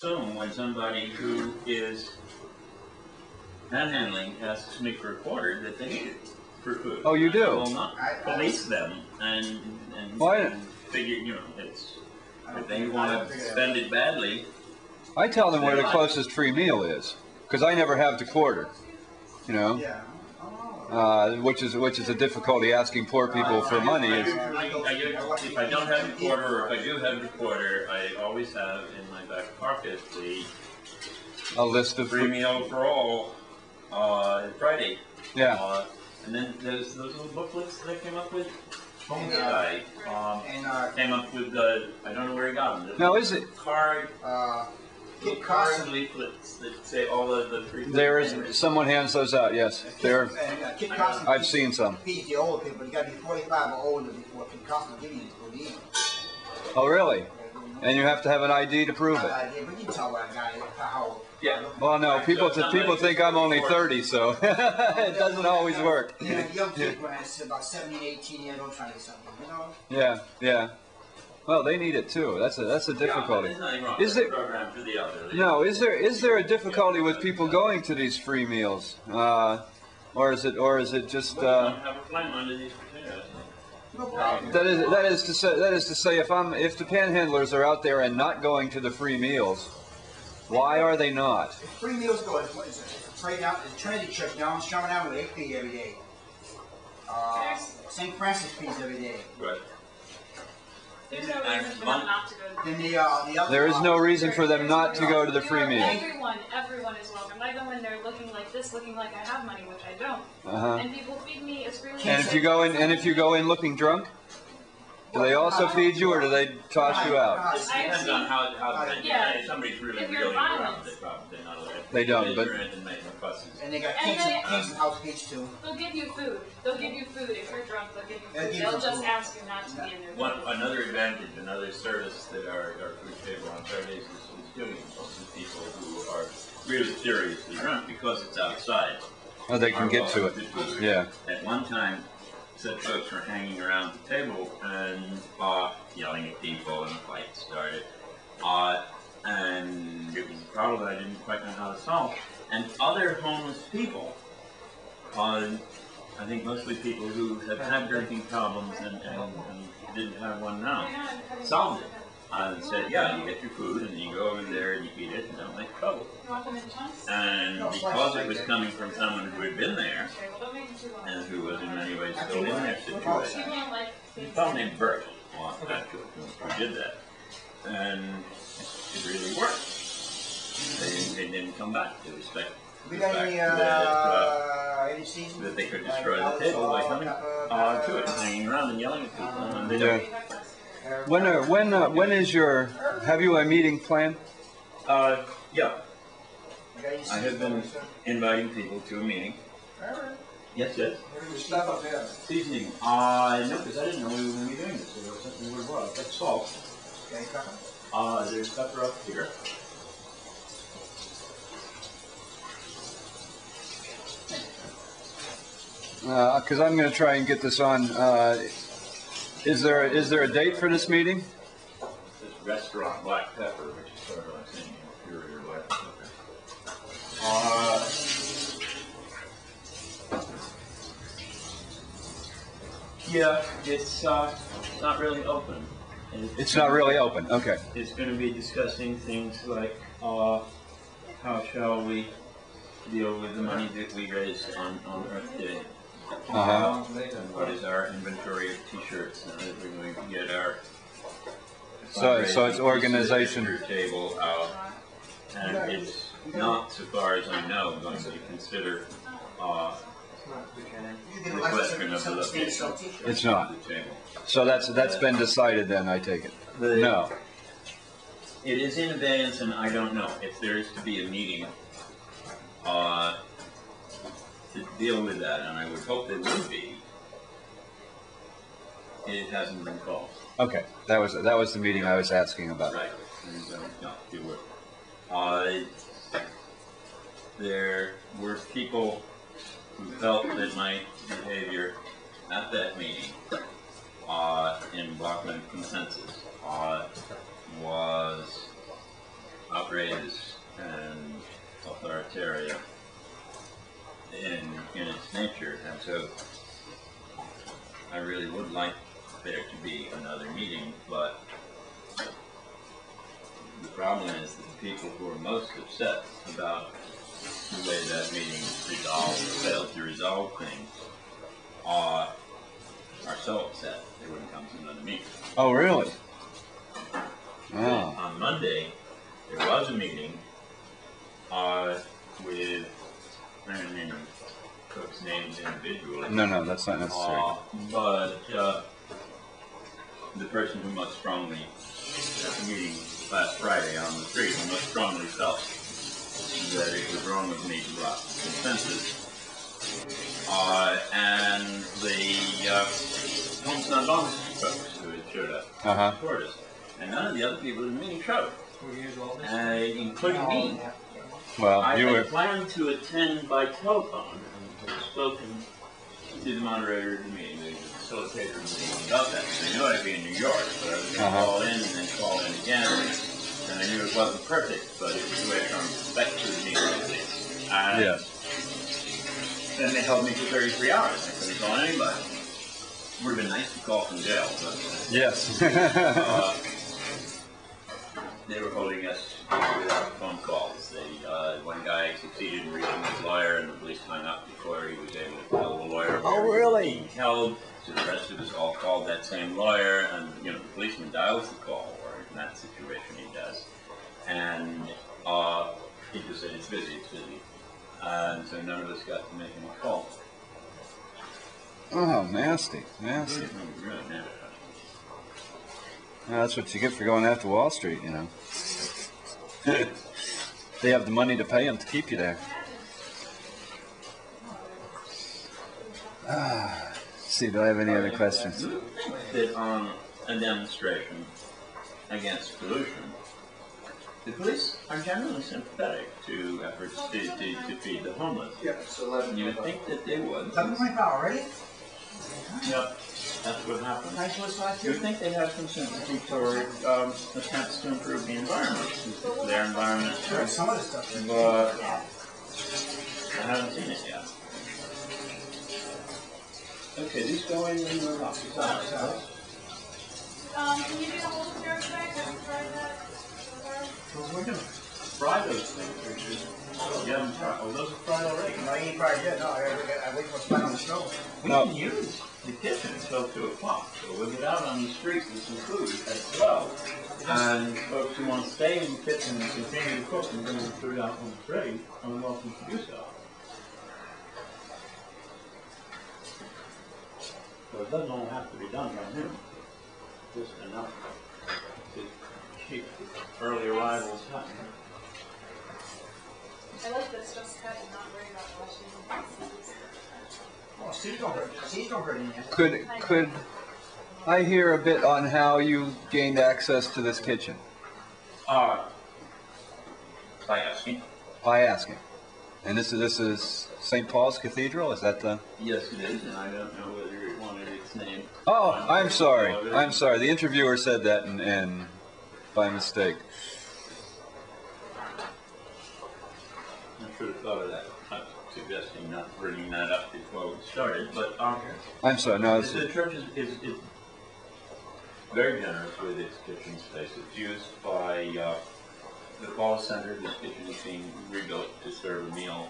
assume when somebody who is panhandling asks me for a quarter that they need it for food. Oh, you do? I will not police them and figure, you know, it's, if they want to spend it badly. I tell them where the closest free meal is, because I never have to quarter, you know. Which is a difficulty asking poor people for money. If I don't have a quarter, or if I do have a quarter, I always have in my back pocket a list of free meal for all Friday. Yeah. And then there's those little booklets that I came up with. I came up with I don't know where he got them. Now is it card leaflets that say all of the free. There is someone hands those out. Yes, there. I've seen some. Feeds the older people. You got to be 45 or older before Kid Costco will give you the food. Oh really? And you have to have an ID to prove it. But you tell what I got how. Yeah. Well, no, people think I'm only 30, so it doesn't always work. Yeah, young people when it's about 17, 18 years old trying to get something, you know. Yeah, yeah. Well, they need it too. That's a difficulty. Is there program for the elderly? No, is there a difficulty with people going to these free meals, or is it just? Have a flame under these potatoes. That is to say, if the panhandlers are out there and not going to the free meals, why are they not? Free meals go. It's right down. The Trinity Church down Sherman with 8 fees every day. St. Francis fees every day. Right. There's no reason for them not to go to the other, there is no reason for them not to go to the free meal. Everyone is welcome. I go in there looking like this, looking like I have money, which I don't. And people feed me as freely And if you go in looking drunk, do they also feed you, or do they toss you out? It depends on how if somebody's really around, they're not allowed. They don't, but. And they got Kings and House Beach too. They'll give you food. They'll give you food. If you're drunk, they'll give you food. They'll just ask you not to be in there. Another advantage, another service that our food table on Fridays is doing to people who are really seriously drunk because it's outside. Oh, they can get to it. Yeah. At one time, said folks were hanging around the table and yelling at people, and a fight started. And it was a problem that I didn't quite know how to solve. And other homeless people, I think mostly people who have had drinking problems and didn't have one now, solved it. And said, yeah, you get your food and you go over there and you eat it and don't make trouble. And because it was coming from someone who had been there, and who was in many ways still in their situation, a fellow named Bert, actually, who did that. And it really worked. They didn't come back to respect the fact that they could destroy the table by coming to it, hanging around and yelling at people. And they don't. When is your? Have you a meeting planned? Yeah. I have been inviting people to a meeting. Yes. This evening. No, because I didn't know we were going to be doing this. So there was something we were That's salt. There's pepper up here. Because I'm going to try and get this on. Is there a date for this meeting? This restaurant black pepper, which is sort of like saying inferior black pepper. Yeah, it's not really open. It's not really open. Okay. It's going to be discussing things like how shall we deal with the money that we raised on Earth Day. And what is our inventory of T-shirts now that we're going to get our so it's organization table out, and it's not, so far as I know, going to consider the question of the location. It's not. So that's been decided then, I take it. No. It is in advance, and I don't know if there is to be a meeting to deal with that, and I would hope there would be. It hasn't been called. Okay, that was the meeting I was asking about. Right. No, it would. There were people who felt that my behavior at that meeting, in Blockland consensus, was operating is and authoritarian in its nature, and so I really would like there to be another meeting, but the problem is that the people who are most upset about the way that meeting failed to resolve things are so upset they wouldn't come to another meeting. Oh, really? Oh. On Monday, there was a meeting with, I don't remember folks' names individually. No, that's not necessary. But the person who most strongly, at the meeting last Friday on the street, who most strongly felt that it was wrong of me to block consensus, and the homes not bonus folks who had showed up to support us. And none of the other people in the meeting showed, including me. Well, I planned to attend by telephone and had spoken to the moderator of the meeting, the facilitator of the meeting, about that. They knew I'd be in New York, but I was going to call in and then call in again. And I knew it wasn't perfect, but it was the way I respect to the meeting. And then they held me for 33 hours. I couldn't call anybody. It would have been nice to call from jail, but yes. They were holding us without phone calls. One guy succeeded in reaching his lawyer, and the police hung up before he was able to tell the lawyer where he was held. So the rest of us all called that same lawyer, and the policeman dials the call, or in that situation he does. And he just said, it's busy. And so none of us got to make any call. Oh, nasty. Really nasty. Yeah, that's what you get for going after Wall Street, you know. They have the money to pay them to keep you there. See, do I have any other questions? Do you think that on a demonstration against pollution, the police are generally sympathetic to efforts to feed the homeless? Yeah, it's 11. You would think that they would. 11:25 already? Yep, that's what happens. Nice was last You year. would think they'd have some sympathy toward attempts to improve the environment, their environment Sure, too. some of the stuff. But I haven't seen it yet. Okay, these go in the box. Can you do the whole square today? Have you tried that? What we're doing. Fry those things, Richard. You haven't tried. Oh, those are fried already. No, you ain't fried yet. No, I wait for it to fly on the stove. We can use the kitchen until 2 o'clock. So we'll get out on the street with some food at 12. And folks who want to stay in the kitchen and continue to cook and bring the food out when it's ready are welcome to do so. So it doesn't all have to be done by noon. Just enough to keep the early arrivals happening. I like this just cut and not worry about washing. Oh, seeds don't hurt any yet. Could I hear a bit on how you gained access to this kitchen? By asking. By asking. And this is St. Paul's Cathedral? Is that the... Yes, it is, and I don't know whether it wanted its name. Oh, I'm sorry. I'm sorry. The interviewer said that and by mistake. I should have thought of that. I'm suggesting not bringing that up before we started, but I'm sorry. No, the church is very generous with its kitchen space. It's used by the Fall Center. This kitchen is being rebuilt to serve a meal.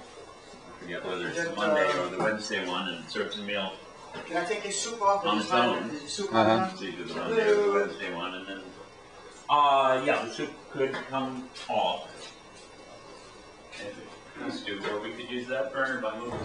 I forget whether it's the Monday or the Wednesday one, and it serves a meal Can I take this soup off? on its own. Is the soup It's either the Monday or the Wednesday one, and then yeah, the soup could come off. If it needs to, or we could use that burner by moving.